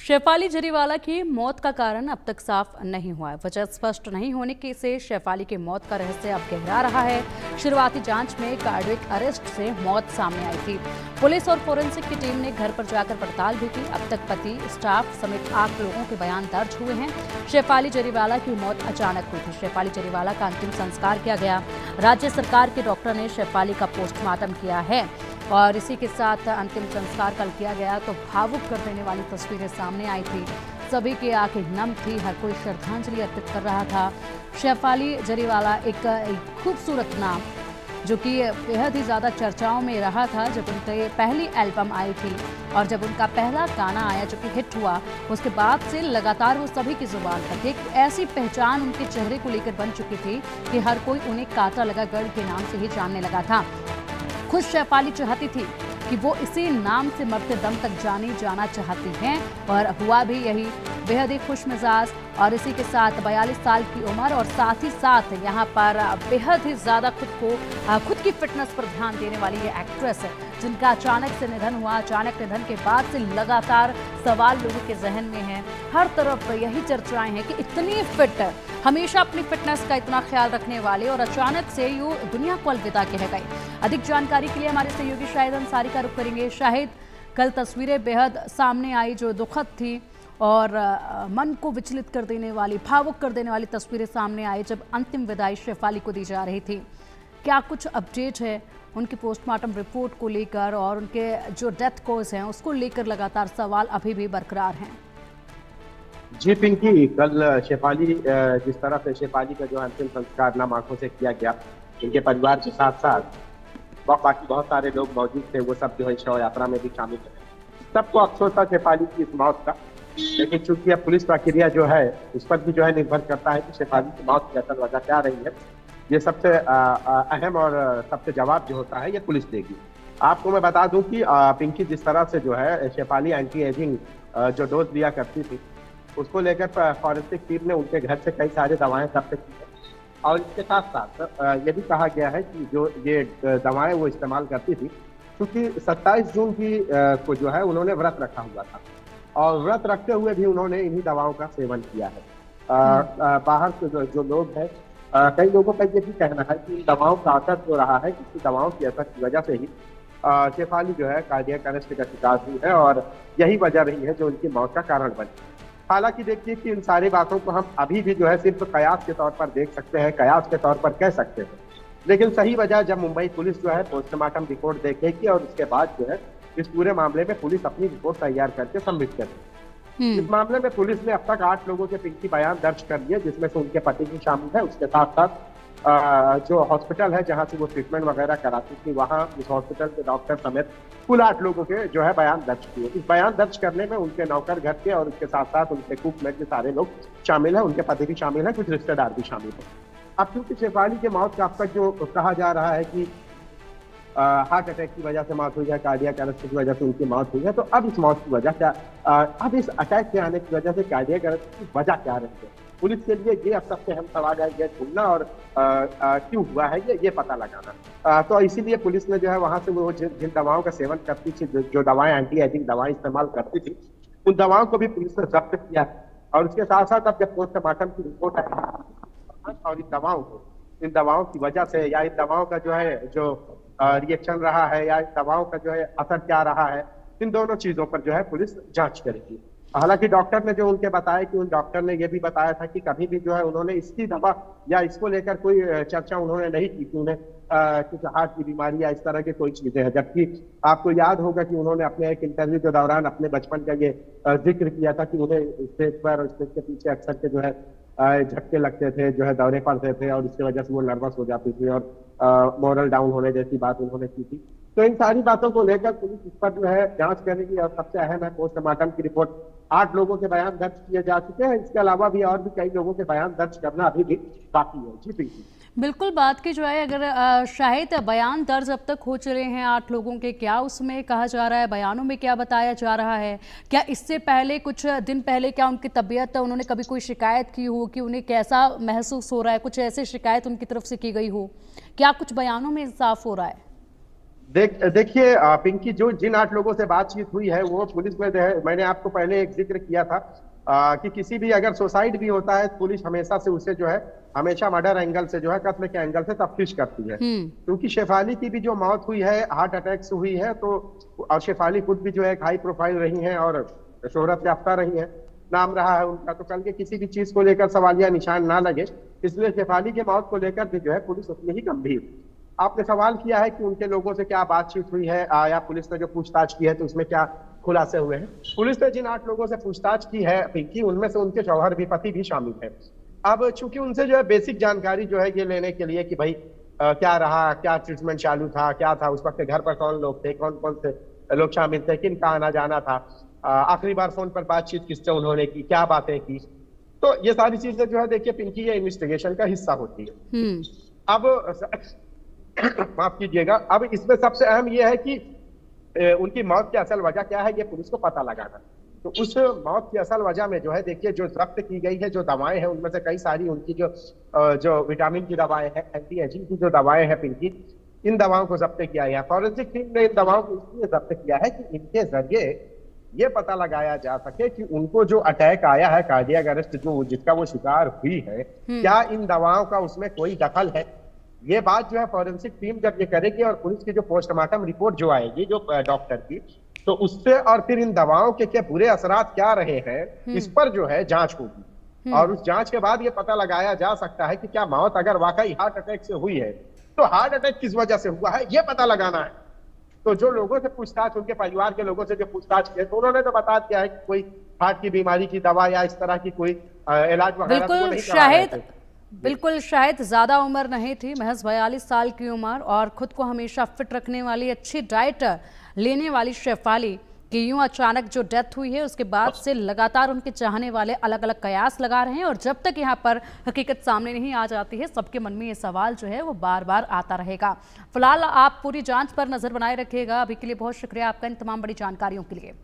शेफाली जरीवाला की मौत का कारण अब तक साफ नहीं हुआ है। वजह स्पष्ट नहीं होने के से शेफाली की मौत का रहस्य अब गहरा रहा है। शुरुआती जांच में कार्डियक अरेस्ट से मौत सामने आई थी। पुलिस और फोरेंसिक की टीम ने घर पर जाकर पड़ताल भी की। अब तक पति, स्टाफ समेत 8 लोगों के बयान दर्ज हुए हैं। शेफाली जरीवाला की मौत अचानक हुई थी। शेफाली जरीवाला का अंतिम संस्कार किया गया। राज्य सरकार के डॉक्टर ने शेफाली का पोस्टमार्टम किया है और इसी के साथ अंतिम संस्कार कल किया गया तो भावुक कर देने वाली तस्वीरें सामने आई थी। सभी की आंखें नम थी, हर कोई श्रद्धांजलि अर्पित कर रहा था। शेफाली जरीवाला एक खूबसूरत नाम जो कि बेहद ही ज़्यादा चर्चाओं में रहा था जब उनकी पहली एल्बम आई थी और जब उनका पहला गाना आया जो कि हिट हुआ, उसके बाद से लगातार वो सभी की जुबान पर एक ऐसी पहचान उनके चेहरे को लेकर बन चुकी थी कि हर कोई उन्हें कांटा लगा गढ़ के नाम से ही जानने लगा था। खुद शेफाली चाहती थी कि वो इसी नाम से मरते दम तक जाना चाहती हैं और हुआ भी यही। बेहद ही खुश मिजाज और इसी के साथ 42 साल की उम्र और साथ ही साथ यहाँ पर बेहद ही ज़्यादा खुद की फिटनेस पर ध्यान देने वाली ये एक्ट्रेस है जिनका अचानक से निधन हुआ। अचानक निधन के बाद से लगातार सवाल लोगों के जहन में है। हर तरफ यही चर्चाएं हैं कि इतनी फिट, हमेशा अपनी फिटनेस का इतना ख्याल रखने वाले और अचानक से यूँ दुनिया को अलविदा कह गए। अधिक जानकारी के लिए हमारे सहयोगी शाहिद अंसारी का रुख करेंगे। शाहिद, कल तस्वीरें बेहद सामने आई जो दुखद थी और मन को विचलित कर देने वाली, भावुक कर देने वाली तस्वीरें सामने आई जब अंतिम विदाई शेफाली को दी जा रही थी। क्या कुछ अपडेट है उनकी पोस्टमार्टम रिपोर्ट को लेकर और उनके जो डेथ कोज हैं उसको लेकर लगातार सवाल अभी भी बरकरार हैं? जी पिंकी, कल शेफाली जिस तरह से शेफाली का जो अंतिम संस्कार नाम आंखों से किया गया, उनके परिवार के साथ साथ बाकी बहुत सारे लोग मौजूद थे, वो सब जो है शव यात्रा में भी शामिल थे। सबको अफसोस था शेफाली की इस मौत का, लेकिन चूंकि अब पुलिस प्रक्रिया जो है उस पर भी जो है निर्भर करता है कि शेफाली की मौत की असल वजह क्या रही है। ये सबसे अहम और सबसे जवाब जो होता है ये पुलिस देगी। आपको मैं बता दूं कि पिंकी, जिस तरह से जो है शेफाली एंटी एजिंग जो डोज लिया करती थी उसको लेकर फॉरेंसिक टीम ने उनके घर से कई सारी दवाएं जब्त की है और इसके साथ साथ ये भी कहा गया है कि जो ये दवाएं वो इस्तेमाल करती थी क्योंकि 27 जून को जो है उन्होंने व्रत रखा हुआ था और व्रत रखते हुए भी उन्होंने इन्हीं दवाओं का सेवन किया है। बाहर से जो लोग हैं, कई लोगों का ये भी कहना है कि दवाओं का असर जो रहा है, किसी दवाओं की असर की वजह से ही शेफाली जो है कार्डियक अरेस्ट का शिकार हुई है और यही वजह रही है जो उनकी मौत का कारण बनी। हालांकि देखिए कि इन सारी बातों को हम अभी भी जो है सिर्फ कयास के तौर पर देख सकते हैं, कयास के तौर पर कह सकते हैं, लेकिन सही वजह जब मुंबई पुलिस जो है पोस्टमार्टम रिपोर्ट देखेगी और उसके बाद जो है इस पूरे मामले में पुलिस अपनी रिपोर्ट तैयार करके सबमिट करेगी। इस मामले में पुलिस ने अब तक 8 लोगों के पिंकी बयान दर्ज कर लिए, जिसमें से उनके पति भी शामिल है। उसके साथ साथ जो हॉस्पिटल है जहां से वो ट्रीटमेंट वगैरह कराती थी, वहां उस हॉस्पिटल के डॉक्टर समेत कुल 8 लोगों के जो है बयान दर्ज किए। इस बयान दर्ज करने में उनके नौकर घर के और उसके साथ साथ उनके कुक में के सारे लोग शामिल हैं, उनके पति भी शामिल है, कुछ रिश्तेदार भी शामिल है। अब क्योंकि शेफाली की मौत का अब तक जो कहा जा रहा है कि हार्ट अटैक की वजह से मौत हुई है, कार्डियक अरेस्ट की वजह से उनकी मौत हुई है, तो अब इस मौत की वजह क्या, अब इस अटैक के आने की वजह से कार्डियक अरेस्ट की वजह क्या रही है? पुलिस के लिए ये अब सबसे अहम सवाल है, ये ढूंढना और क्यों हुआ है ये पता लगाना। तो इसीलिए पुलिस ने जो है वहां से वो जिन दवाओं का सेवन करती थी, जो दवाएं एंटी एजिंग दवाएं इस्तेमाल करती थी, उन दवाओं को भी पुलिस ने जब्त किया है और उसके साथ साथ अब जब पोस्टमार्टम की रिपोर्ट आई और इन दवाओं की वजह से या इन दवाओं का जो है जो रिएक्शन रहा है या इन दवाओं का जो है असर क्या रहा है, इन दोनों चीजों पर जो है पुलिस जांच करेगी। हालांकि डॉक्टर ने जो उनके बताया कि उन डॉक्टर ने ये भी बताया था कि कभी भी जो है उन्होंने इसकी दवा या इसको लेकर कोई चर्चा उन्होंने नहीं की कि उन्हें कुछ हार्ट की बीमारी या इस तरह की कोई चीजें हैं। जबकि आपको याद होगा कि उन्होंने अपने एक इंटरव्यू के दौरान अपने बचपन का ये जिक्र किया था कि उन्हें स्टेज पर और स्टेज के पीछे अक्सर के जो है झटके लगते थे, जो है दौरे पड़ते थे और इसकी वजह से वो नर्वस हो जाती थी और मोरल डाउन होने जैसी बात उन्होंने की थी। तो इन सारी बातों को लेकर पुलिस इस पर जो है जांच करेगी और सबसे अहम है पोस्टमार्टम की रिपोर्ट। 8 लोगों के बयान दर्ज किए जा चुके हैं, इसके अलावा भी और भी कई लोगों के बयान दर्ज करना अभी भी बाकी है। जी पिंकी, बिल्कुल बात की जो है अगर शायद बयान दर्ज अब तक हो चले हैं 8 लोगों के, क्या उसमें कहा जा रहा है, बयानों में क्या बताया जा रहा है? क्या इससे पहले कुछ दिन पहले क्या उनकी तबीयत, उन्होंने कभी कोई शिकायत की हो कि उन्हें कैसा महसूस हो रहा है, कुछ ऐसे शिकायत उनकी तरफ से की गई हो? क्या कुछ बयानों में साफ हो रहा है? देखिए पिंकी, जो जिन 8 लोगों से बातचीत हुई है वो पुलिस में जो है, मैंने आपको पहले एक जिक्र किया था कि किसी भी अगर सुसाइड भी होता है पुलिस हमेशा से उसे जो है हमेशा मर्डर एंगल से जो है कत्ल के एंगल से तफ्तीश करती है। क्योंकि शेफाली की भी जो मौत हुई है हार्ट अटैक से हुई है, तो और शेफाली खुद भी जो है एक हाई प्रोफाइल रही हैं और शोहरत याफ्ता रही हैं, नाम रहा है उनका, तो कल के किसी भी चीज को लेकर सवालिया निशान ना लगे, इसलिए शेफाली की मौत को लेकर भी जो है पुलिस उतनी ही गंभीर। आपने सवाल किया है कि उनके लोगों से क्या बातचीत हुई है या पुलिस ने जो पूछताछ की है तो उसमें क्या खुलासे हुए हैं। पुलिस ने जिन 8 लोगों से पूछताछ की है पिंकी, उनमें से उनके शौहर भी, पति भी शामिल है। अब चूंकि उनसे जो है बेसिक जानकारी जो है ये लेने के लिए कि भाई क्या रहा, क्या ट्रीटमेंट चालू था, क्या था उस वक्त, घर पर कौन लोग थे, कौन कौन से लोग शामिल थे, किन का आना जाना था, आखिरी बार फोन पर बातचीत किससे उन्होंने की, क्या बातें की, तो ये सारी चीजें जो है देखिए पिंकी ये इन्वेस्टिगेशन का हिस्सा होती है। अब माफ कीजिएगा, अब इसमें सबसे अहम यह है कि उनकी मौत की असल वजह क्या है ये पुलिस को पता लगाना। तो उस मौत की असल वजह में जो है देखिए जो जब्त की गई है जो दवाएं हैं उनमें से कई सारी उनकी जो विटामिन की दवाएं हैं, एंटी एजिंग की जो दवाएं हैं पिंकी, इन दवाओं को जब्त किया गया। फॉरेंसिक टीम ने इन दवाओं को इसलिए जब्त किया है कि इनके जरिए ये पता लगाया जा सके कि उनको जो अटैक आया है, कार्डियक अरेस्ट जो जिसका वो शिकार हुई है, क्या इन दवाओं का उसमें कोई दखल है। ये बात जो है फॉरेंसिक टीम जब ये करेगी और पुलिस की जो पोस्टमार्टम रिपोर्ट जो आएगी जो डॉक्टर की, तो उससे और फिर इन दवाओं के क्या बुरे असरात क्या रहे हैं इस पर जो है जांच होगी। और उस जांच के बाद ये पता लगाया जा सकता है कि क्या मौत अगर वाकई हार्ट अटैक से हुई है तो हार्ट अटैक किस वजह से हुआ है ये पता लगाना है। तो जो लोगों से पूछताछ, उनके परिवार के लोगों से जो पूछताछ की तो उन्होंने तो बता दिया है कि कोई हार्ट की बीमारी की दवा या इस तरह की कोई इलाज वगैरह तो वो नहीं करा रहे थे। बिल्कुल, शायद ज़्यादा उम्र नहीं थी, महज 42 साल की उम्र, और खुद को हमेशा फिट रखने वाली, अच्छी डाइट लेने वाली शेफाली की यूं अचानक जो डेथ हुई है उसके बाद से लगातार उनके चाहने वाले अलग अलग कयास लगा रहे हैं। और जब तक यहाँ पर हकीकत सामने नहीं आ जाती है सबके मन में ये सवाल जो है वो बार बार आता रहेगा। फिलहाल आप पूरी जांच पर नजर बनाए रखिएगा। अभी के लिए बहुत शुक्रिया आपका इन तमाम बड़ी जानकारियों के लिए।